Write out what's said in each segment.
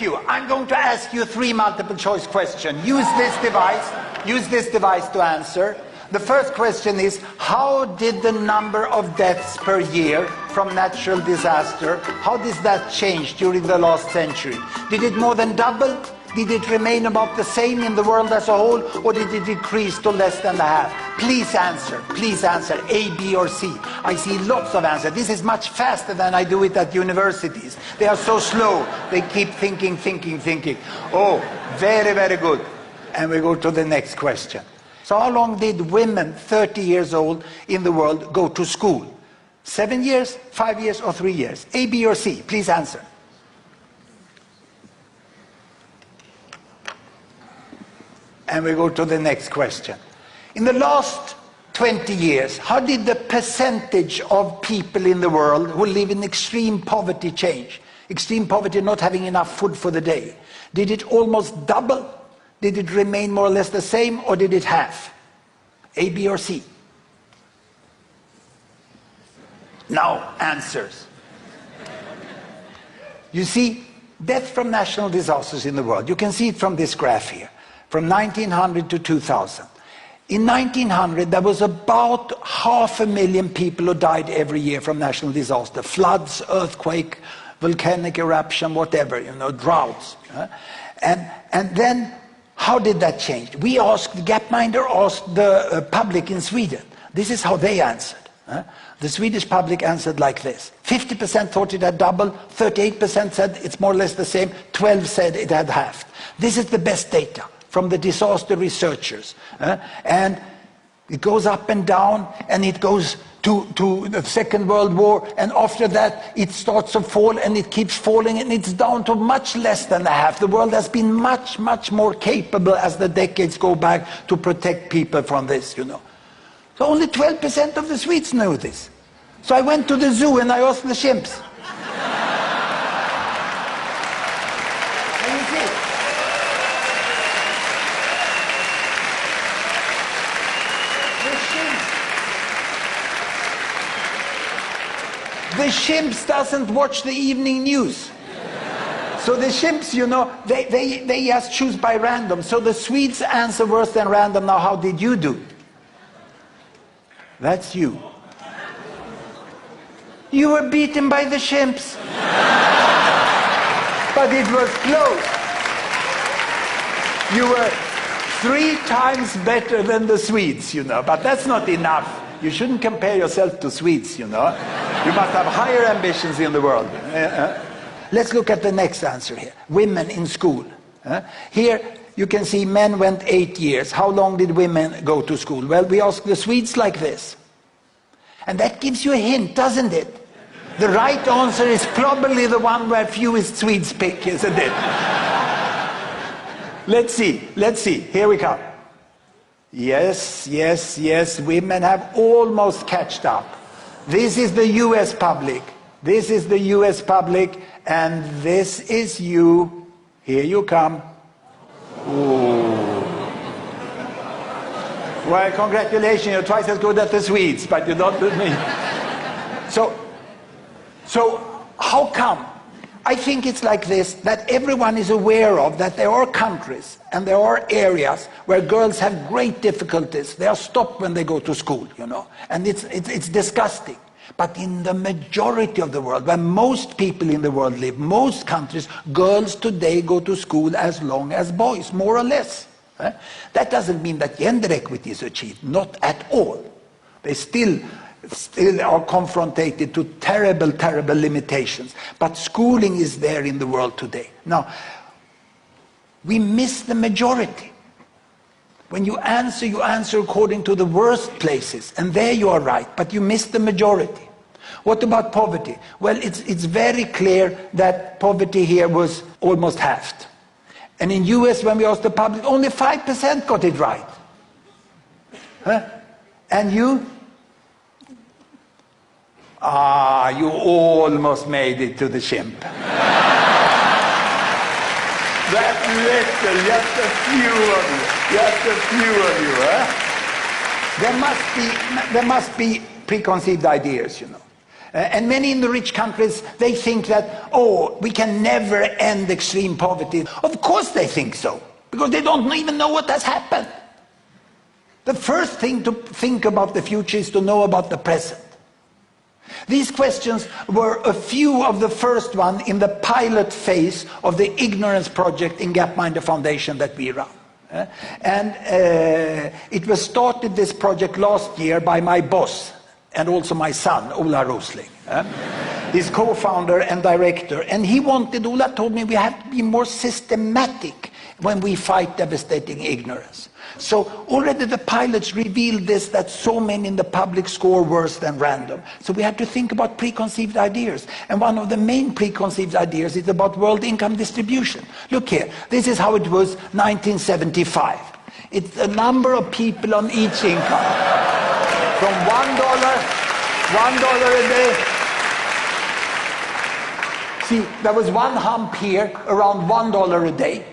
you. I'm going to ask you 3 multiple choice questions. Use this device to answer. The first question is, how did the number of deaths per year from natural disaster, how does that change during the last century? Did it more than double? Did it remain about the same in the world as a whole, or did it decrease to less than the half? Please answer, A, B, or C. I see lots of answers. This is much faster than I do it at universities. They are so slow. They keep thinking. Oh, very, very good. And we go to the next question. So how long did women 30 years old in the world go to school? 7 years, 5 years, or 3 years? A, B, or C? Please answer. And we go to the next question. In the last 20 years, how did the percentage of people in the world who live in extreme poverty change? Extreme poverty, not having enough food for the day. Did it almost double? Did it remain more or less the same, or did it half? A, B, or C? Now, answers. You see, death from natural disasters in the world. You can see it from this graph here, from 1900 to 2000. In 1900, there was about 500,000 people who died every year from natural disaster. Floods, earthquake, volcanic eruption, whatever, droughts. And then, how did that change? We asked, Gapminder asked the public in Sweden. This is how they answered. The Swedish public answered like this. 50% thought it had doubled, 38% said it's more or less the same, 12% said it had halved. This is the best data from the disaster researchers. And it goes up and down, and it goes to the Second World War, and after that it starts to fall, and it keeps falling, and it's down to much less than a half. The world has been much, much more capable as the decades go back to protect people from this, So only 12% of the Swedes know this. So I went to the zoo and I asked the chimps. And you see, the chimps doesn't watch the evening news. So the chimps, they just choose by random. So the Swedes answer worse than random. Now, how did you do? That's you. You were beaten by the chimps. But it was close. You were 3 times better than the Swedes, But that's not enough. You shouldn't compare yourself to Swedes, You must have higher ambitions in the world. Let's look at the next answer here. Women in school. Here you can see men went 8 years. How long did women go to school? Well, we asked the Swedes like this. And that gives you a hint, doesn't it? The right answer is probably the one where fewest Swedes pick, isn't it? Let's see. Here we come. Yes. Women have almost catched up. This is the US public. And this is you. Here you come. Ooh. Well, congratulations, you're twice as good as the Swedes, but you're not with me. So how come? I think it's like this, that everyone is aware of that there are countries and there are areas where girls have great difficulties. They are stopped when they go to school, and it's disgusting. But in the majority of the world, where most people in the world live, most countries, girls today go to school as long as boys, more or less. That doesn't mean that gender equity is achieved, not at all. They still are confronted to terrible limitations. But schooling is there in the world today. Now, we miss the majority. When you answer according to the worst places, and there you are right, but you miss the majority. What about poverty? Well, it's very clear that poverty here was almost halved. And in US, when we asked the public, only 5% got it right. And you? You almost made it to the chimp. That little, just a few of you, There must be preconceived ideas, And many in the rich countries, they think that, oh, we can never end extreme poverty. Of course they think so, because they don't even know what has happened. The first thing to think about the future is to know about the present. These questions were a few of the first ones in the pilot phase of the Ignorance Project in Gapminder Foundation that we run. And it was started, this project, last year by my boss, and also my son, Hans Rosling. He's co-founder and director. And he wanted, Ola told me, we have to be more systematic when we fight devastating ignorance. So already the pilots revealed this, that so many in the public score worse than random. So we have to think about preconceived ideas. And one of the main preconceived ideas is about world income distribution. Look here, this is how it was 1975. It's the number of people on each income. From $1 a day. See, there was one hump here around $1 a day.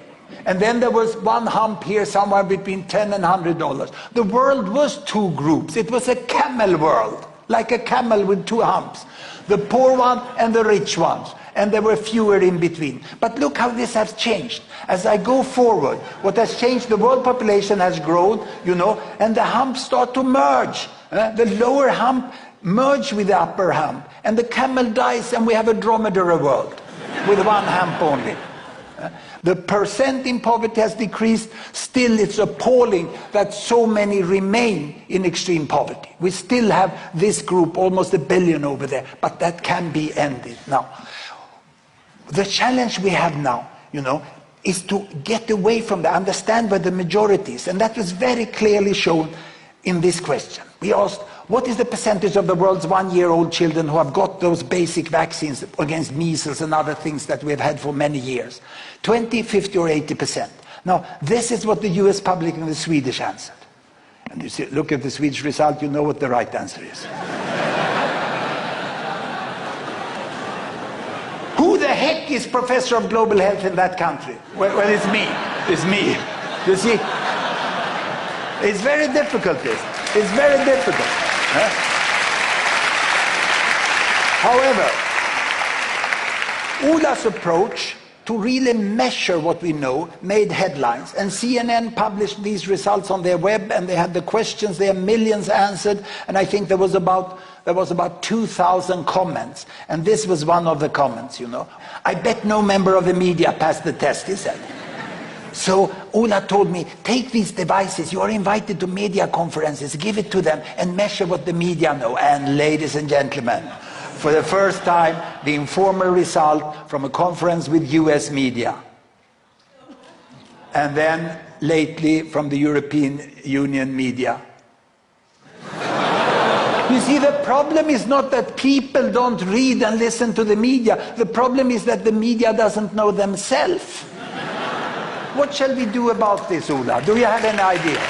And then there was one hump here somewhere between $10 and $100. The world was two groups. It was a camel world, like a camel with two humps. The poor one and the rich ones. And there were fewer in between. But look how this has changed. As I go forward, what has changed, the world population has grown, you know, and the humps start to merge. The lower hump merge with the upper hump. And the camel dies and we have a dromedary world with one hump only. The percent in poverty has decreased. Still, it's appalling that so many remain in extreme poverty. We still have this group, almost 1 billion over there, but that can be ended now. The challenge we have now, you know, is to get away from the, understand where the majority is, and that was very clearly shown in this question. We asked, what is the percentage of the world's 1-year-old children who have got those basic vaccines against measles and other things that we have had for many years? 20, 50 or 80%. Now, this is what the US public and the Swedish answered. And you see, look at the Swedish result, you know what the right answer is. Who the heck is professor of global health in that country? Well, it's me. It's me. You see? It's very difficult, this. It's very difficult. However, Ola's approach to really measure what we know made headlines, and CNN published these results on their web, and they had the questions there, millions answered, and I think there was about 2,000 comments, and this was one of the comments, you know. I bet no member of the media passed the test, he said. So Ola told me, take these devices, you are invited to media conferences, give it to them and measure what the media know. And ladies and gentlemen, for the first time, the informal result from a conference with US media. And then lately from the European Union media. You see, the problem is not that people don't read and listen to the media. The problem is that the media doesn't know themselves. What shall we do about this, Ola? Do you have any idea?